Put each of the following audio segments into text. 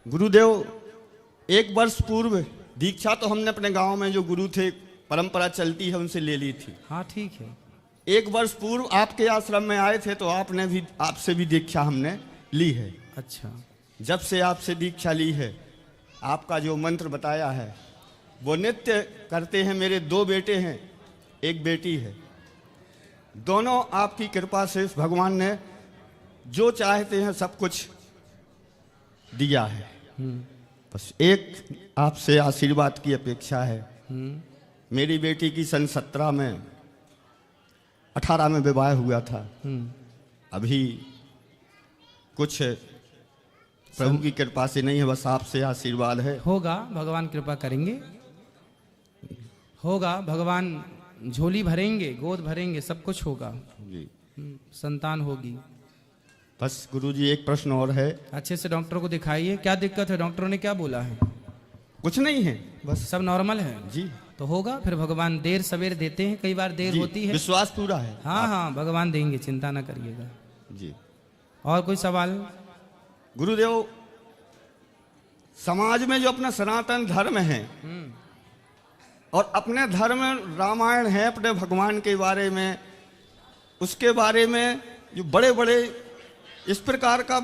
गुरुदेव, एक वर्ष पूर्व दीक्षा तो हमने अपने गांव में जो गुरु थे, परंपरा चलती है, उनसे ले ली थी। हाँ ठीक है। एक वर्ष पूर्व आपके आश्रम में आए थे तो आपसे भी दीक्षा हमने ली है। अच्छा। जब से आपसे दीक्षा ली है, आपका जो मंत्र बताया है वो नित्य करते हैं। मेरे 2 बेटे हैं, 1 बेटी है। दोनों आपकी कृपा से भगवान ने जो चाहते हैं सब कुछ दिया है। बस एक आपसे आशीर्वाद की अपेक्षा है। मेरी बेटी की सन 18 में विवाह हुआ था। अभी कुछ प्रभु की कृपा से नहीं है, बस आपसे आशीर्वाद है। होगा, भगवान कृपा करेंगे, होगा। भगवान झोली भरेंगे, गोद भरेंगे, सब कुछ होगा जी। संतान होगी। बस गुरुजी एक प्रश्न और है। अच्छे से डॉक्टर को दिखाइए, क्या दिक्कत है? डॉक्टरों ने क्या बोला है? कुछ नहीं है, बस सब नॉर्मल है जी। तो होगा। फिर भगवान देर सवेर देते हैं, कई बार देर होती है। विश्वास पूरा है। हाँ हाँ, भगवान देंगे, चिंता ना करिएगा जी। और कोई सवाल? गुरुदेव, समाज में जो अपना सनातन धर्म है और अपने धर्म रामायण है, अपने भगवान के बारे में, उसके बारे में जो बड़े बड़े इस प्रकार का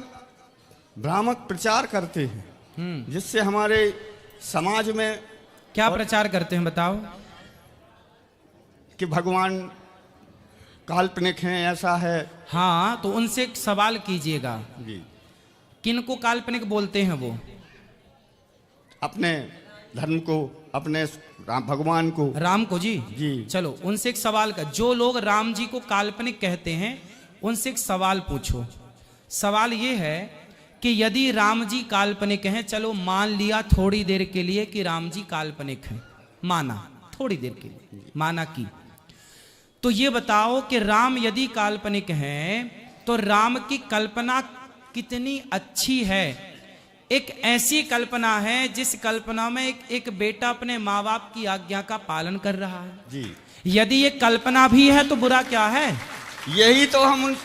भ्रामक प्रचार करते हैं, जिससे हमारे समाज में क्या प्रचार करते हैं बताओ? कि भगवान काल्पनिक हैं, ऐसा है। हाँ, तो उनसे एक सवाल कीजिएगा, जी। किनको काल्पनिक बोलते हैं वो? अपने धर्म को, अपने भगवान को, राम को जी। जी। चलो उनसे एक सवाल कर, जो लोग राम जी को काल्पनिक कहते हैं उनसे एक सवाल पूछो। सवाल ये है कि यदि राम जी काल्पनिक हैं, चलो मान लिया थोड़ी देर के लिए कि राम जी काल्पनिक हैं, माना थोड़ी देर के लिए, माना की, तो ये बताओ कि राम यदि काल्पनिक हैं तो राम की कल्पना कितनी अच्छी है। एक ऐसी कल्पना है जिस कल्पना में एक बेटा अपने माँ बाप की आज्ञा का पालन कर रहा है जी। यदि ये कल्पना भी है तो बुरा क्या है? यही तो हम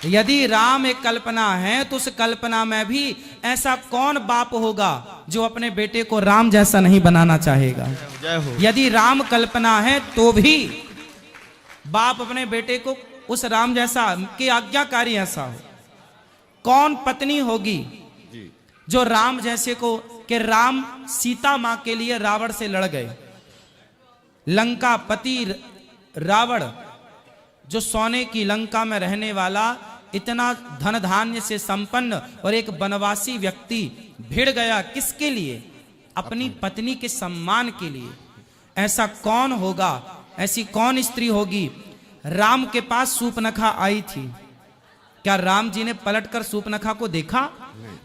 यदि राम एक कल्पना है तो उस कल्पना में भी ऐसा कौन बाप होगा जो अपने बेटे को राम जैसा नहीं बनाना चाहेगा? जय हो। यदि राम कल्पना है तो भी बाप अपने बेटे को उस राम जैसा के आज्ञाकारी ऐसा हो। कौन पत्नी होगी जी। जो राम जैसे को, कि राम सीता मां के लिए रावण से लड़ गए, लंका पति रावण जो सोने की लंका में रहने वाला, इतना धन धान्य से संपन्न और एक वनवासी व्यक्ति भिड़ गया किसके लिए? अपनी पत्नी के सम्मान के लिए। ऐसा कौन होगा, ऐसी कौन स्त्री होगी? राम के पास सूपनखा आई थी, क्या राम जी ने पलटकर सूपनखा को देखा?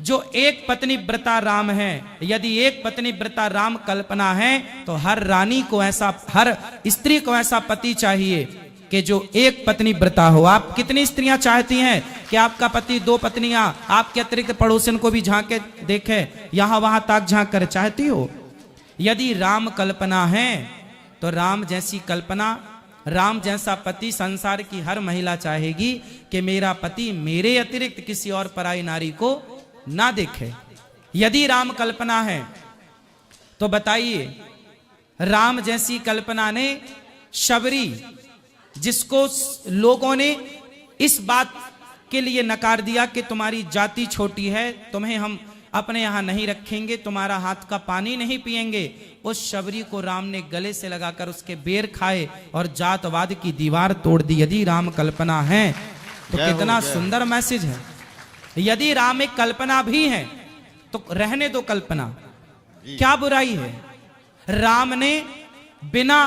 जो एक पत्नी व्रता राम है, यदि एक पत्नी व्रता राम कल्पना है तो हर रानी को ऐसा, हर स्त्री को ऐसा पति चाहिए कि जो एक पत्नी व्रता हो। आप कितनी स्त्रियां चाहती हैं कि आपका पति 2 पत्नियां, आपके अतिरिक्त पड़ोसन को भी झांके देखे, यहां वहां ताक झांक कर, चाहती हो? यदि राम कल्पना है तो राम जैसी कल्पना, राम जैसा पति संसार की हर महिला चाहेगी कि मेरा पति मेरे अतिरिक्त किसी और पराई नारी को ना देखे। यदि राम कल्पना है तो बताइए, राम जैसी कल्पना ने शबरी, जिसको लोगों ने इस बात के लिए नकार दिया कि तुम्हारी जाति छोटी है, तुम्हें हम अपने यहां नहीं रखेंगे, तुम्हारा हाथ का पानी नहीं पिएंगे, उस शबरी को राम ने गले से लगाकर उसके बेर खाए और जातवाद की दीवार तोड़ दी। यदि राम कल्पना है तो कितना सुंदर मैसेज है। यदि राम एक कल्पना भी है तो रहने दो कल्पना, क्या बुराई है? राम ने बिना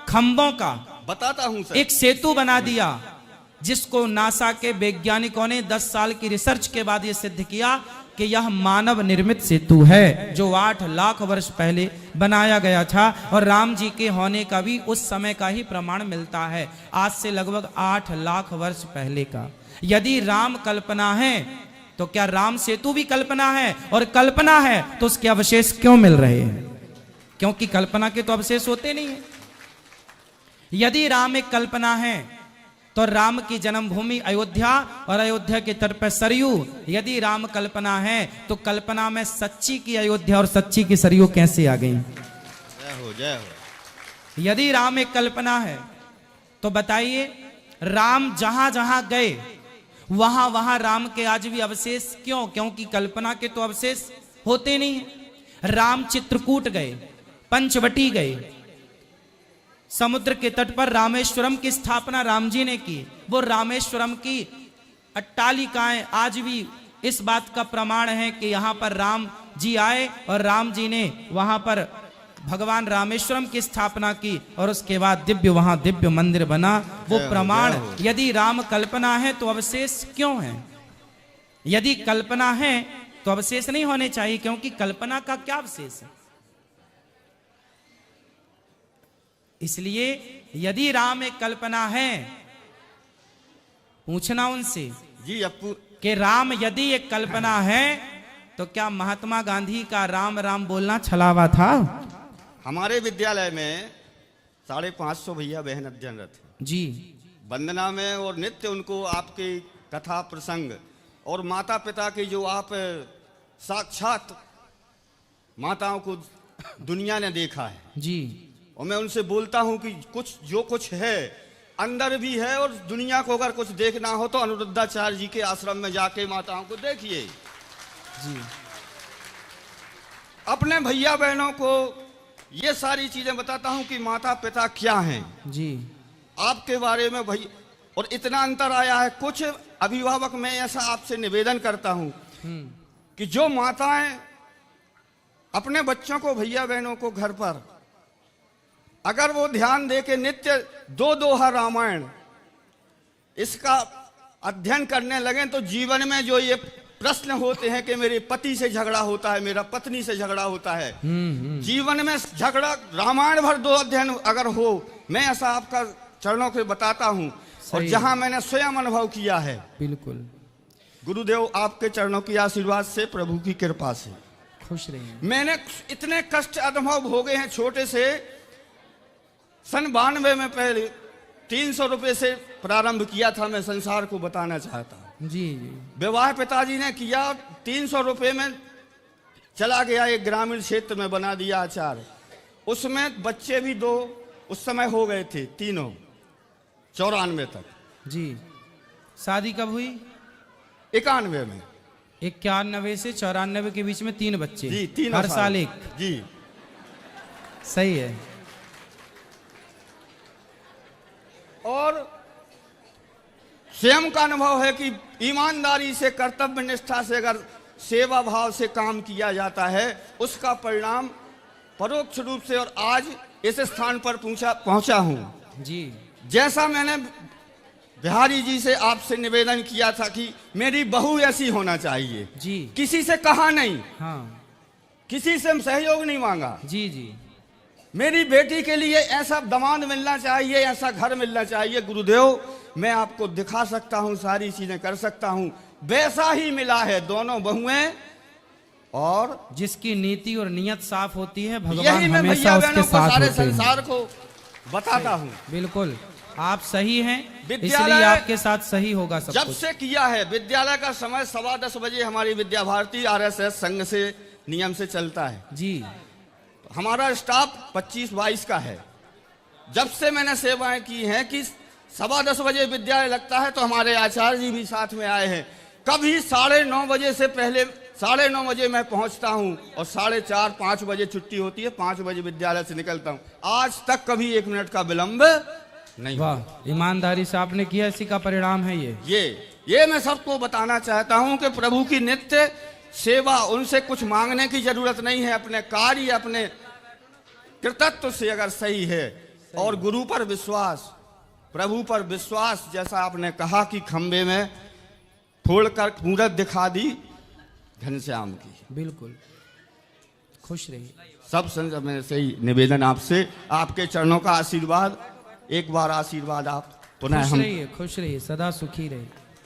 खंभों का बताता हूं सर, एक सेतु बना दिया, जिसको नासा के वैज्ञानिकों ने 10 साल की रिसर्च के बाद यह सिद्ध किया कि यह मानव निर्मित सेतु है, जो 8 लाख वर्ष पहले बनाया गया था। और राम जी के होने का भी उस समय का ही प्रमाण मिलता है, आज से लगभग 8 लाख वर्ष पहले का। यदि राम कल्पना है तो क्या राम सेतु भी कल्पना है? और कल्पना है तो उसके अवशेष क्यों मिल रहे हैं? क्योंकि कल्पना के तो अवशेष होते नहीं है। यदि राम एक कल्पना है तो राम की जन्मभूमि अयोध्या और अयोध्या के तट पर सरयू। यदि राम कल्पना है तो कल्पना में सच्ची की अयोध्या और सच्ची की सरयू कैसे आ गई? जय हो, जय हो। यदि राम एक कल्पना है तो बताइए, राम जहां जहां गए वहां वहां राम के आज भी अवशेष क्यों? क्योंकि कल्पना के तो अवशेष होते नहीं है। राम चित्रकूट गए, पंचवटी गए, समुद्र के तट पर रामेश्वरम की स्थापना राम जी ने की। वो रामेश्वरम की अट्टालिकाएं आज भी इस बात का प्रमाण है कि यहाँ पर राम जी आए और राम जी ने वहां पर भगवान रामेश्वरम की स्थापना की और उसके बाद वहां दिव्य मंदिर बना। वो प्रमाण, यदि राम कल्पना है तो अवशेष क्यों है? यदि कल्पना है तो अवशेष नहीं होने चाहिए, क्योंकि कल्पना का क्या अवशेष है? इसलिए यदि राम एक कल्पना है, पूछना उनसे जी अप्पू, कि राम यदि एक कल्पना है तो क्या महात्मा गांधी का राम राम बोलना छलावा था? हमारे विद्यालय में 550 भैया बहन अध्ययनरत हैं जी। वंदना में, और नित्य उनको आपके कथा प्रसंग और माता पिता की जो आप साक्षात माताओं को दुनिया ने देखा है जी। और मैं उनसे बोलता हूं कि कुछ जो कुछ है अंदर भी है, और दुनिया को अगर कुछ देखना हो तो अनिरुद्धाचार्य जी के आश्रम में जाके माताओं को देखिए जी। अपने भैया बहनों को ये सारी चीजें बताता हूं कि माता पिता क्या हैं जी। आपके बारे में भाई, और इतना अंतर आया है। कुछ अभिभावक मैं ऐसा आपसे निवेदन करता हूं कि जो माताएं अपने बच्चों को, भैया बहनों को घर पर अगर वो ध्यान दे के नित्य दो दोहा रामायण इसका अध्ययन करने लगे तो जीवन में जो ये प्रश्न होते हैं कि मेरे पति से झगड़ा होता है, मेरा पत्नी से झगड़ा होता है, जीवन में झगड़ा रामायण भर दो अध्ययन अगर हो, मैं ऐसा आपका चरणों के बताता हूं और जहां मैंने स्वयं अनुभव किया है। बिल्कुल। गुरुदेव आपके चरणों की आशीर्वाद से, प्रभु की कृपा से खुश रहिए। मैंने इतने कष्ट अनुभव हो गए हैं। छोटे से सन 92 में पहले 300 रुपए से प्रारंभ किया था। मैं संसार को बताना चाहता हूं जी जी। विवाह पिताजी ने किया, 300 रुपए में चला गया, एक ग्रामीण क्षेत्र में बना दिया आचार। उसमें बच्चे भी 2 उस समय हो गए थे, तीनों 94 तक जी। शादी कब हुई? 91 में। 91 से 94 के बीच में 3 बच्चे जी, 3 हर साल एक। जी सही है। और स्वयं का अनुभव है कि ईमानदारी से, कर्तव्य निष्ठा से अगर सेवा भाव से काम किया जाता है उसका परिणाम परोक्ष रूप से, और आज इस स्थान पर पहुंचा हूं जी। जैसा मैंने बिहारी जी से आपसे निवेदन किया था कि मेरी बहू ऐसी होना चाहिए जी, किसी से कहा नहीं, हाँ, किसी से सहयोग नहीं मांगा जी जी। मेरी बेटी के लिए ऐसा दामाद मिलना चाहिए, ऐसा घर मिलना चाहिए। गुरुदेव मैं आपको दिखा सकता हूं, सारी चीजें कर सकता हूं, वैसा ही मिला है। दोनों बहुएं, और जिसकी नीति और नियत साफ होती है, भगवान यही मैं हमेशा उसके साथ सारे होते हैं। संसार को बताता हूं। बिल्कुल आप सही हैं, इसलिए आपके साथ सही होगा सब जब कुछ। से किया है। विद्यालय का समय 10:15 बजे हमारी विद्या भारती RSS संघ से नियम से चलता है जी। हमारा स्टाफ 25-22 का है। जब से मैंने सेवाएं की हैं कि 10:15 बजे विद्यालय लगता है तो हमारे आचार्य जी भी साथ में आए हैं। कभी 9:30 बजे से पहले 9:30 बजे मैं पहुंचता हूं और 4:30-5 बजे छुट्टी होती है, 5 बजे विद्यालय से निकलता हूं। आज तक कभी 1 मिनट का विलंब नहीं। वाह, ईमानदारी से आपने किया, इसी का परिणाम है ये मैं सबको बताना चाहता हूं कि प्रभु की नित्य सेवा, उनसे कुछ मांगने की जरूरत नहीं है। अपने कार्य, अपने कृतत्व से अगर सही है, और गुरु पर विश्वास, प्रभु पर विश्वास, जैसा आपने कहा कि खंबे में फोड़कर मूरत दिखा दी घनश्याम की। बिल्कुल खुश रहिए। सब संग में सही निवेदन आपसे, आपके चरणों का आशीर्वाद, एक बार आशीर्वाद आप पुनः खुश रहिए, खुश रहिए, सदा सुखी रहिए।